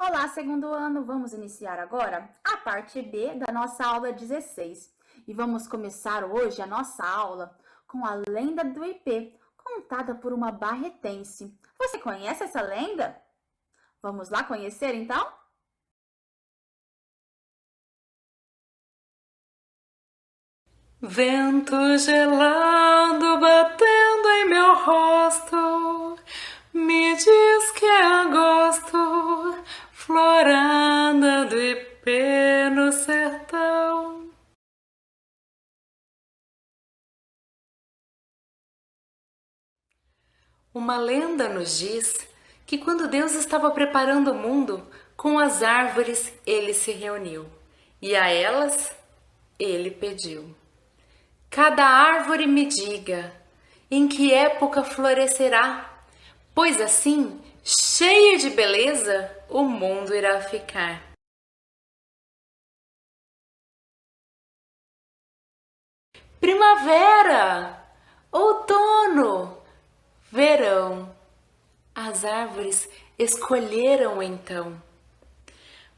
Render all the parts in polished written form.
Olá, segundo ano! Vamos iniciar agora a parte B da nossa aula 16. E vamos começar hoje a nossa aula com a lenda do Ipê, contada por uma barretense. Você conhece essa lenda? Vamos lá conhecer então? Vento gelado batendo em meu rosto, me diz que é agosto, florada do ipê no sertão. Uma lenda nos diz que quando Deus estava preparando o mundo, com as árvores ele se reuniu, e a elas ele pediu: cada árvore me diga em que época florescerá, pois assim, cheio de beleza, o mundo irá ficar. Primavera, outono, verão. As árvores escolheram então.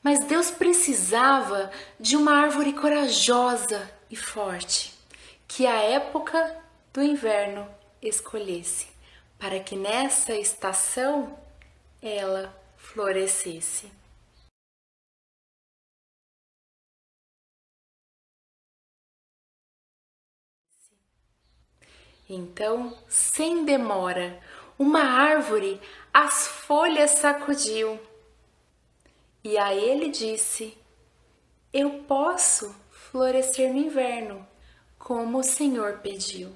Mas Deus precisava de uma árvore corajosa e forte, que a época do inverno escolhesse, para que nessa estação ela florescesse. Então, sem demora, uma árvore as folhas sacudiu e a ele disse: eu posso florescer no inverno, como o Senhor pediu.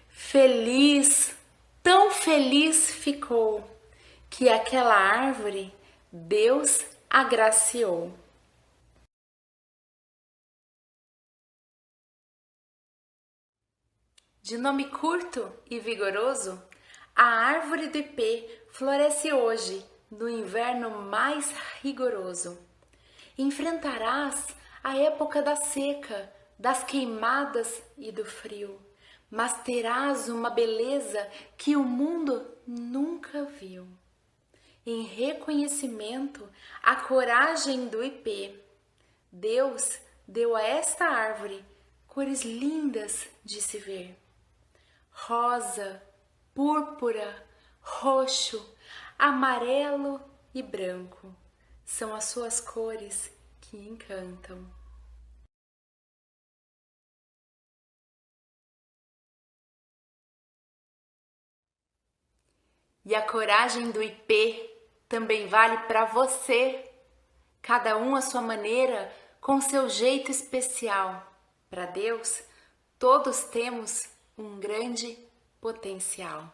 Feliz, tão feliz ficou, que aquela árvore Deus agraciou. De nome curto e vigoroso, a árvore do ipê floresce hoje, no inverno mais rigoroso. Enfrentarás a época da seca, das queimadas e do frio, mas terás uma beleza que o mundo nunca viu. Em reconhecimento à coragem do ipê, Deus deu a esta árvore cores lindas de se ver: rosa, púrpura, roxo, amarelo e branco. São as suas cores que encantam. E a coragem do ipê também vale para você. Cada um à sua maneira, com seu jeito especial. Para Deus, todos temos um grande potencial.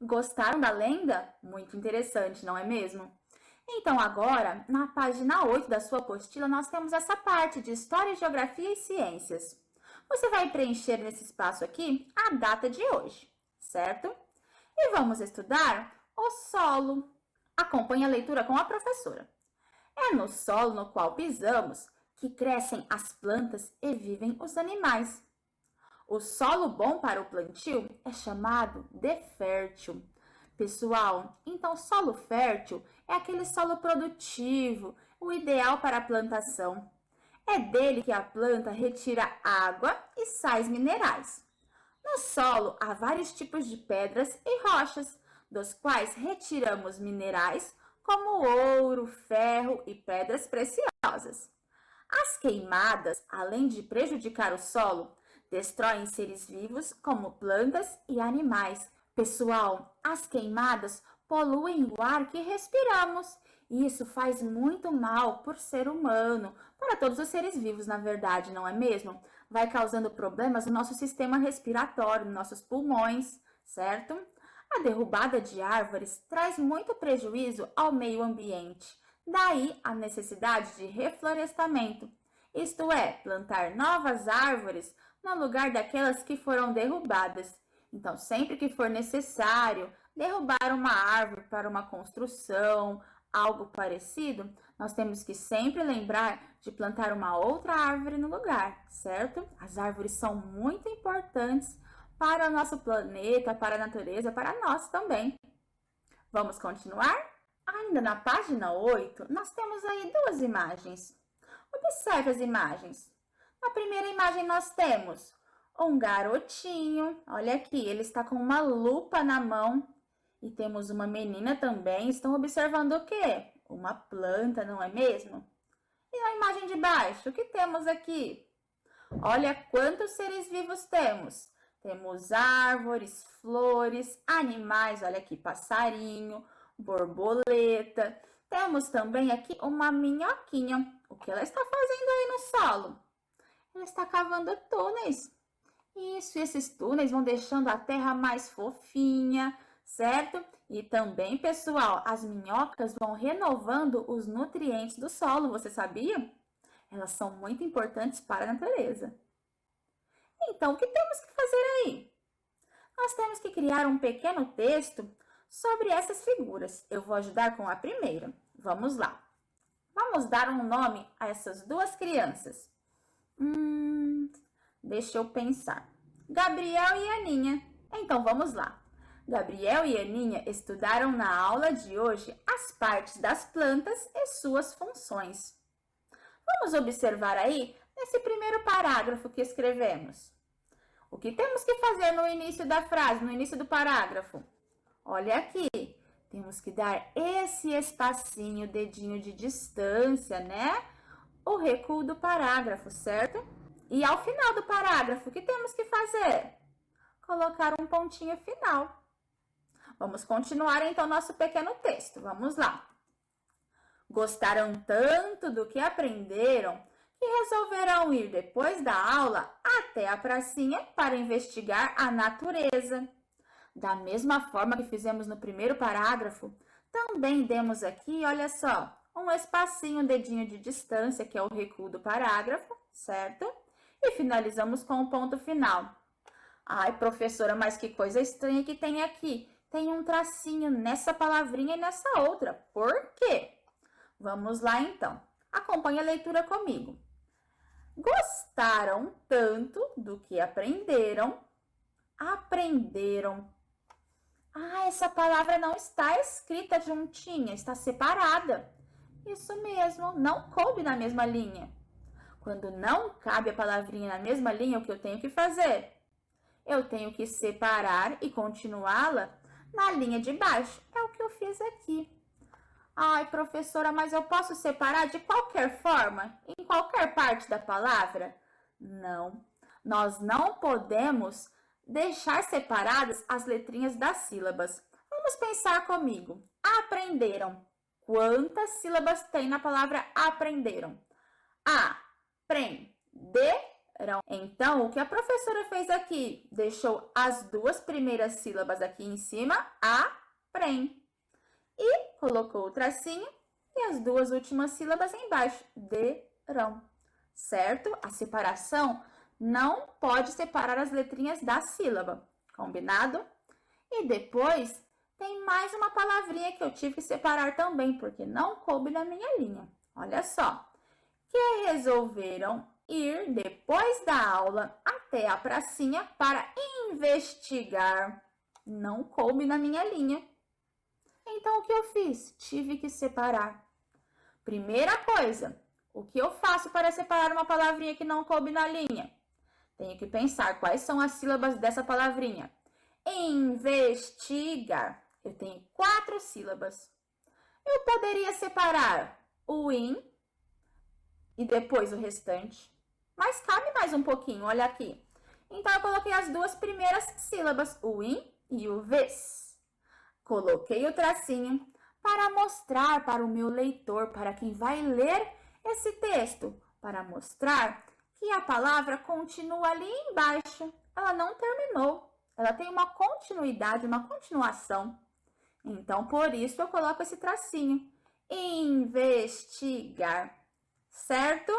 Gostaram da lenda? Muito interessante, não é mesmo? Então, agora, na página 8 da sua apostila, nós temos essa parte de História, Geografia e Ciências. Você vai preencher nesse espaço aqui a data de hoje, certo? E vamos estudar o solo. Acompanhe a leitura com a professora. É no solo no qual pisamos que crescem as plantas e vivem os animais. O solo bom para o plantio é chamado de fértil. Pessoal, então solo fértil é aquele solo produtivo, o ideal para a plantação. É dele que a planta retira água e sais minerais. No solo há vários tipos de pedras e rochas, dos quais retiramos minerais como ouro, ferro e pedras preciosas. As queimadas, além de prejudicar o solo, destroem seres vivos como plantas e animais. Pessoal, as queimadas poluem o ar que respiramos. E isso faz muito mal por ser humano, para todos os seres vivos, na verdade, não é mesmo? Vai causando problemas no nosso sistema respiratório, nos nossos pulmões, certo? A derrubada de árvores traz muito prejuízo ao meio ambiente. Daí a necessidade de reflorestamento, isto é, plantar novas árvores no lugar daquelas que foram derrubadas. Então, sempre que for necessário derrubar uma árvore para uma construção, algo parecido, nós temos que sempre lembrar de plantar uma outra árvore no lugar, certo? As árvores são muito importantes para o nosso planeta, para a natureza, para nós também. Vamos continuar? Ainda na página 8, nós temos aí duas imagens. Observe as imagens. Na primeira imagem nós temos um garotinho, olha aqui, ele está com uma lupa na mão. E temos uma menina também, estão observando o quê? Uma planta, não é mesmo? E na imagem de baixo, o que temos aqui? Olha quantos seres vivos temos. Temos árvores, flores, animais, olha aqui, passarinho, borboleta. Temos também aqui uma minhoquinha. O que ela está fazendo aí no solo? Ela está cavando túneis. Isso, e esses túneis vão deixando a terra mais fofinha, certo? E também, pessoal, as minhocas vão renovando os nutrientes do solo, você sabia? Elas são muito importantes para a natureza. Então, o que temos que fazer aí? Nós temos que criar um pequeno texto sobre essas figuras. Eu vou ajudar com a primeira. Vamos lá. Vamos dar um nome a essas duas crianças. Deixa eu pensar. Gabriel e Aninha. Então, vamos lá. Gabriel e Aninha estudaram na aula de hoje as partes das plantas e suas funções. Vamos observar aí nesse primeiro parágrafo que escrevemos. O que temos que fazer no início da frase, no início do parágrafo? Olha aqui, temos que dar esse espacinho, dedinho de distância, né? O recuo do parágrafo, certo? E ao final do parágrafo, o que temos que fazer? Colocar um pontinho final. Vamos continuar então nosso pequeno texto. Vamos lá. Gostaram tanto do que aprenderam que resolverão ir depois da aula até a pracinha para investigar a natureza. Da mesma forma que fizemos no primeiro parágrafo, também demos aqui, olha só, um espacinho, um dedinho de distância, que é o recuo do parágrafo, certo? E finalizamos com o ponto final. Ai, professora, mas que coisa estranha que tem aqui. Tem um tracinho nessa palavrinha e nessa outra. Por quê? Vamos lá, então. Acompanhe a leitura comigo. Gostaram tanto do que aprenderam. Aprenderam. Ah, essa palavra não está escrita juntinha, está separada. Isso mesmo, não coube na mesma linha. Quando não cabe a palavrinha na mesma linha, o que eu tenho que fazer? Eu tenho que separar e continuá-la na linha de baixo. É o que eu fiz aqui. Ai, professora, mas eu posso separar de qualquer forma, em qualquer parte da palavra? Não, nós não podemos deixar separadas as letrinhas das sílabas. Vamos pensar comigo. Aprenderam. Quantas sílabas tem na palavra aprenderam? Aprenderam. Então, o que a professora fez aqui? Deixou as duas primeiras sílabas aqui em cima, aprem. E colocou o tracinho e as duas últimas sílabas embaixo, derão. Certo? A separação não pode separar as letrinhas da sílaba, combinado? E depois tem mais uma palavrinha que eu tive que separar também, porque não coube na minha linha. Olha só. Que resolveram ir depois da aula até a pracinha para investigar. Não coube na minha linha. Então, o que eu fiz? Tive que separar. Primeira coisa, o que eu faço para separar uma palavrinha que não coube na linha? Tenho que pensar quais são as sílabas dessa palavrinha. Investigar. Eu tenho 4 sílabas. Eu poderia separar o in e depois o restante. Mas cabe mais um pouquinho, olha aqui. Então, eu coloquei as duas primeiras sílabas, o in e o ves. Coloquei o tracinho para mostrar para o meu leitor, para quem vai ler esse texto, para mostrar que a palavra continua ali embaixo. Ela não terminou, ela tem uma continuidade, uma continuação. Então, por isso, eu coloco esse tracinho. Investigar, certo?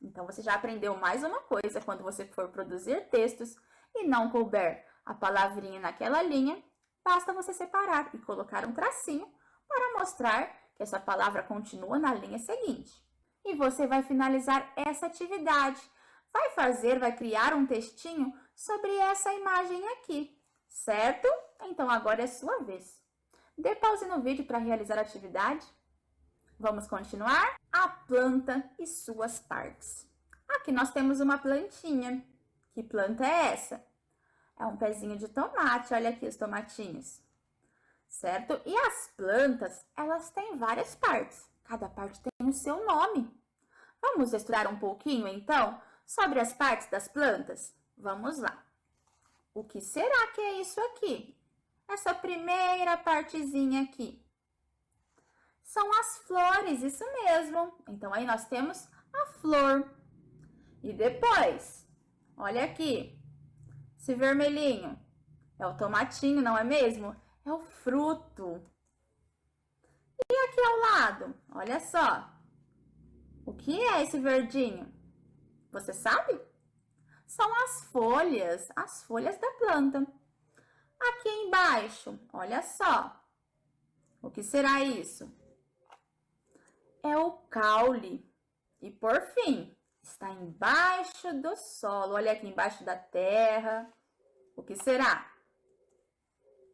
Então, você já aprendeu mais uma coisa quando você for produzir textos e não couber a palavrinha naquela linha. Basta você separar e colocar um tracinho para mostrar que essa palavra continua na linha seguinte. E você vai finalizar essa atividade. Vai criar um textinho sobre essa imagem aqui, certo? Então, agora é sua vez. Dê pause no vídeo para realizar a atividade. Vamos continuar? A planta e suas partes. Aqui nós temos uma plantinha. Que planta é essa? É um pezinho de tomate, olha aqui os tomatinhos. Certo? E as plantas, elas têm várias partes. Cada parte tem o seu nome. Vamos estudar um pouquinho, então, sobre as partes das plantas? Vamos lá. O que será que é isso aqui? Essa primeira partezinha aqui. São as flores, isso mesmo. Então, aí nós temos a flor. E depois, olha aqui, esse vermelhinho. É o tomatinho, não é mesmo? É o fruto. E aqui ao lado, olha só. O que é esse verdinho? Você sabe? São as folhas da planta. Aqui embaixo, olha só. O que será isso? É o caule. E por fim, está embaixo do solo. Olha aqui embaixo da terra. O que será?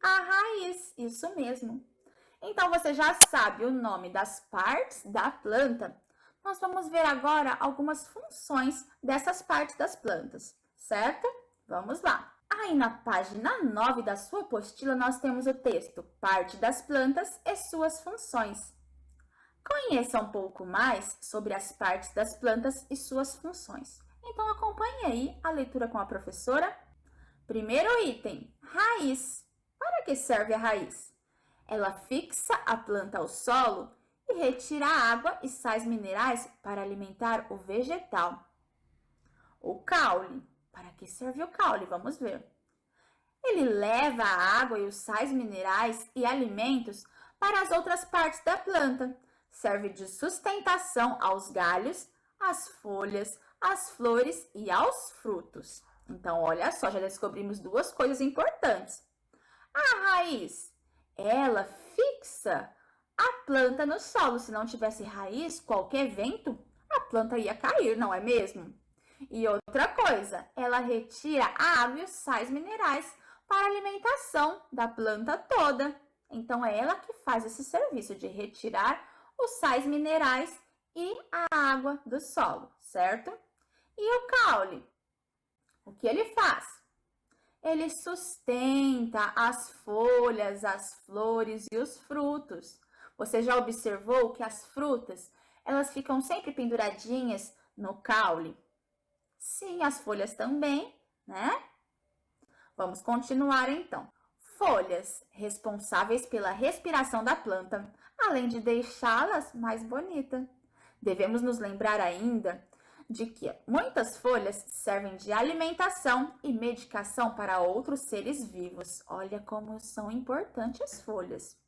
A raiz, isso mesmo. Então, você já sabe o nome das partes da planta. Nós vamos ver agora algumas funções dessas partes das plantas, certo? Vamos lá. Aí na página 9 da sua apostila, nós temos o texto Parte das plantas e suas funções. Conheça um pouco mais sobre as partes das plantas e suas funções. Então, acompanhe aí a leitura com a professora. Primeiro item, raiz. Para que serve a raiz? Ela fixa a planta ao solo e retira água e sais minerais para alimentar o vegetal. O caule. Para que serve o caule? Vamos ver. Ele leva a água e os sais minerais e alimentos para as outras partes da planta. Serve de sustentação aos galhos, às folhas, às flores e aos frutos. Então, olha só, já descobrimos duas coisas importantes. A raiz, ela fixa a planta no solo. Se não tivesse raiz, qualquer vento, a planta ia cair, não é mesmo? E outra coisa, ela retira a água e os sais minerais para a alimentação da planta toda. Então, é ela que faz esse serviço de retirar os sais minerais e a água do solo, certo? E o caule, o que ele faz? Ele sustenta as folhas, as flores e os frutos. Você já observou que as frutas, elas ficam sempre penduradinhas no caule? Sim, as folhas também, né? Vamos continuar então. Folhas, responsáveis pela respiração da planta, além de deixá-las mais bonita. Devemos nos lembrar ainda de que muitas folhas servem de alimentação e medicação para outros seres vivos. Olha como são importantes as folhas.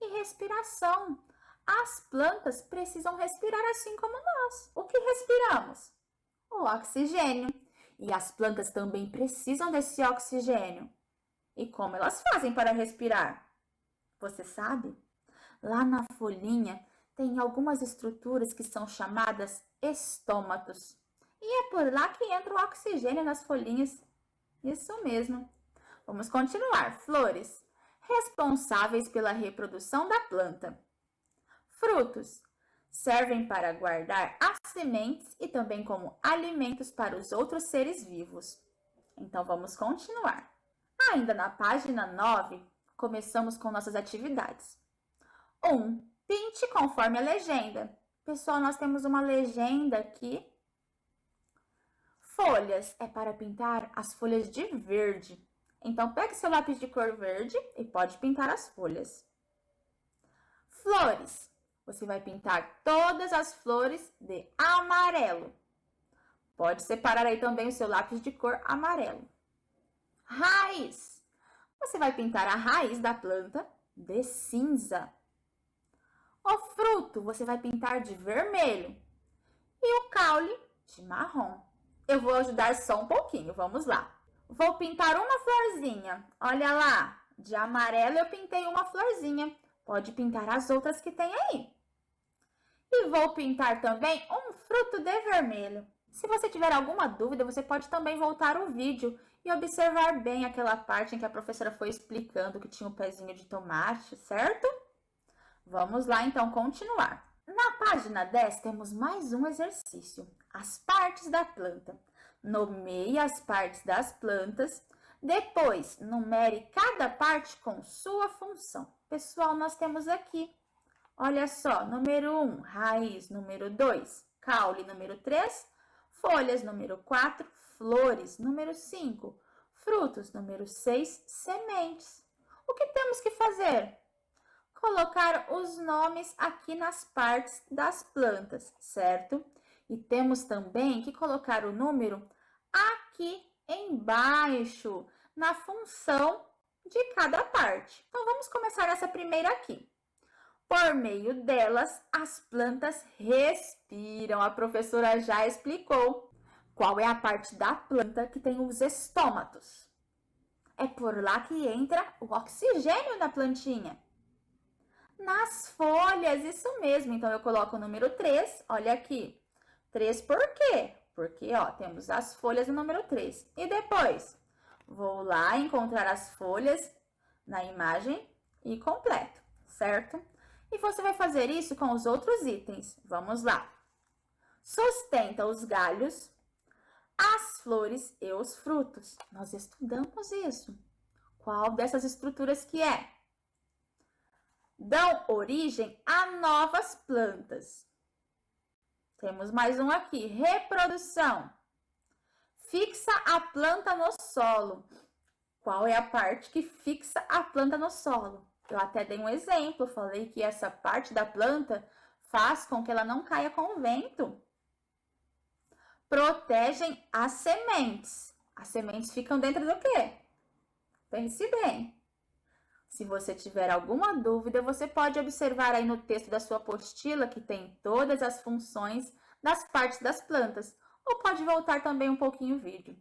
E respiração. As plantas precisam respirar assim como nós. O que respiramos? O oxigênio. E as plantas também precisam desse oxigênio. E como elas fazem para respirar? Você sabe? Lá na folhinha tem algumas estruturas que são chamadas estômatos. E é por lá que entra o oxigênio nas folhinhas. Isso mesmo. Vamos continuar. Flores, responsáveis pela reprodução da planta. Frutos, servem para guardar as sementes e também como alimentos para os outros seres vivos. Então, vamos continuar. Ainda na página 9, começamos com nossas atividades. 1. Pinte conforme a legenda. Pessoal, nós temos uma legenda aqui. Folhas é para pintar as folhas de verde. Então, pegue seu lápis de cor verde e pode pintar as folhas. Flores. Você vai pintar todas as flores de amarelo. Pode separar aí também o seu lápis de cor amarelo. Raiz. Você vai pintar a raiz da planta de cinza. O fruto você vai pintar de vermelho e o caule de marrom. Eu vou ajudar só um pouquinho, vamos lá. Vou pintar uma florzinha, olha lá, de amarelo eu pintei uma florzinha. Pode pintar as outras que tem aí. E vou pintar também um fruto de vermelho. Se você tiver alguma dúvida, você pode também voltar o vídeo e observar bem aquela parte em que a professora foi explicando que tinha um pezinho de tomate, certo? Vamos lá, então, continuar. Na página 10, temos mais um exercício, as partes da planta. Nomeie as partes das plantas, depois numere cada parte com sua função. Pessoal, nós temos aqui, olha só, número 1, raiz, número 2, caule, número 3, folhas, número 4, flores, número 5, frutos, número 6, sementes. O que temos que fazer? Colocar os nomes aqui nas partes das plantas, certo? E temos também que colocar o número aqui embaixo, na função de cada parte. Então, vamos começar essa primeira aqui. Por meio delas, as plantas respiram. A professora já explicou qual é a parte da planta que tem os estômatos. É por lá que entra o oxigênio na plantinha. Nas folhas, isso mesmo. Então, eu coloco o número 3, olha aqui. 3 por quê? Porque, ó, temos as folhas no número 3. E depois, vou lá encontrar as folhas na imagem e completo, certo? E você vai fazer isso com os outros itens. Vamos lá. Sustenta os galhos, as flores e os frutos. Nós estudamos isso. Qual dessas estruturas que é? Dão origem a novas plantas. Temos mais um aqui, reprodução. Fixa a planta no solo. Qual é a parte que fixa a planta no solo? Eu até dei um exemplo, falei que essa parte da planta faz com que ela não caia com o vento. Protegem as sementes. As sementes ficam dentro do quê? Pense bem. Se você tiver alguma dúvida, você pode observar aí no texto da sua apostila que tem todas as funções das partes das plantas, ou pode voltar também um pouquinho o vídeo,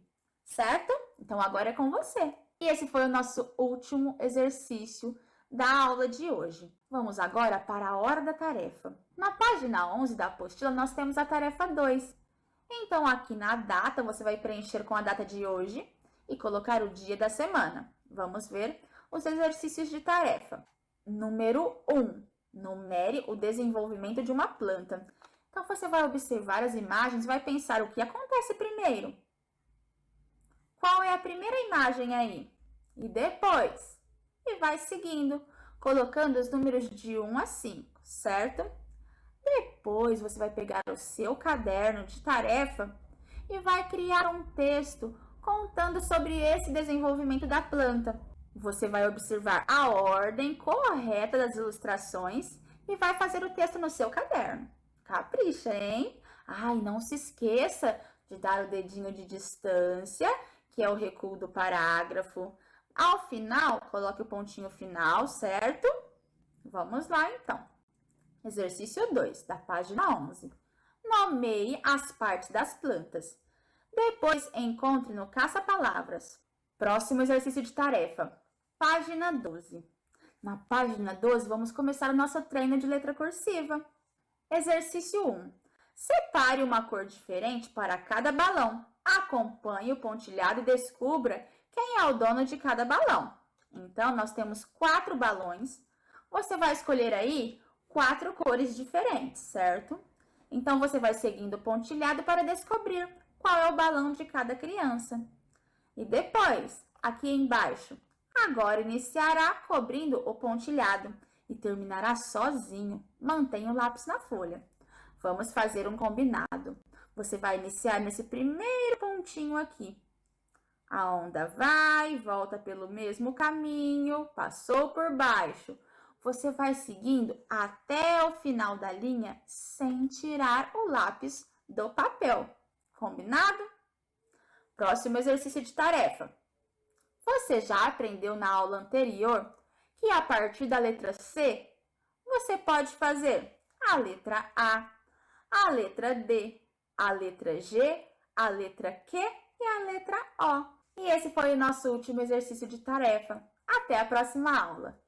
certo? Então, agora é com você. E esse foi o nosso último exercício da aula de hoje. Vamos agora para a hora da tarefa. Na página 11 da apostila, nós temos a tarefa 2. Então, aqui na data, você vai preencher com a data de hoje e colocar o dia da semana. Vamos ver os exercícios de tarefa. Número 1. Numere o desenvolvimento de uma planta. Então, você vai observar as imagens e vai pensar o que acontece primeiro. Qual é a primeira imagem aí? E depois? E vai seguindo, colocando os números de 1 a 5, certo? Depois, você vai pegar o seu caderno de tarefa e vai criar um texto contando sobre esse desenvolvimento da planta. Você vai observar a ordem correta das ilustrações e vai fazer o texto no seu caderno. Capricha, hein? Ai, não se esqueça de dar o dedinho de distância, que é o recuo do parágrafo. Ao final, coloque o pontinho final, certo? Vamos lá, então. Exercício 2, da página 11. Nomeie as partes das plantas. Depois, encontre no caça-palavras. Próximo exercício de tarefa. Página 12. Na página 12, vamos começar o nosso treino de letra cursiva. Exercício 1. Separe uma cor diferente para cada balão. Acompanhe o pontilhado e descubra quem é o dono de cada balão. Então, nós temos 4 balões. Você vai escolher aí 4 cores diferentes, certo? Então, você vai seguindo o pontilhado para descobrir qual é o balão de cada criança. E depois, aqui embaixo, agora iniciará cobrindo o pontilhado e terminará sozinho. Mantenha o lápis na folha. Vamos fazer um combinado. Você vai iniciar nesse primeiro pontinho aqui. A onda vai, volta pelo mesmo caminho, passou por baixo. Você vai seguindo até o final da linha sem tirar o lápis do papel. Combinado? Próximo exercício de tarefa. Você já aprendeu na aula anterior que a partir da letra C, você pode fazer a letra a letra D, a letra G, a letra Q e a letra O. E esse foi o nosso último exercício de tarefa. Até a próxima aula!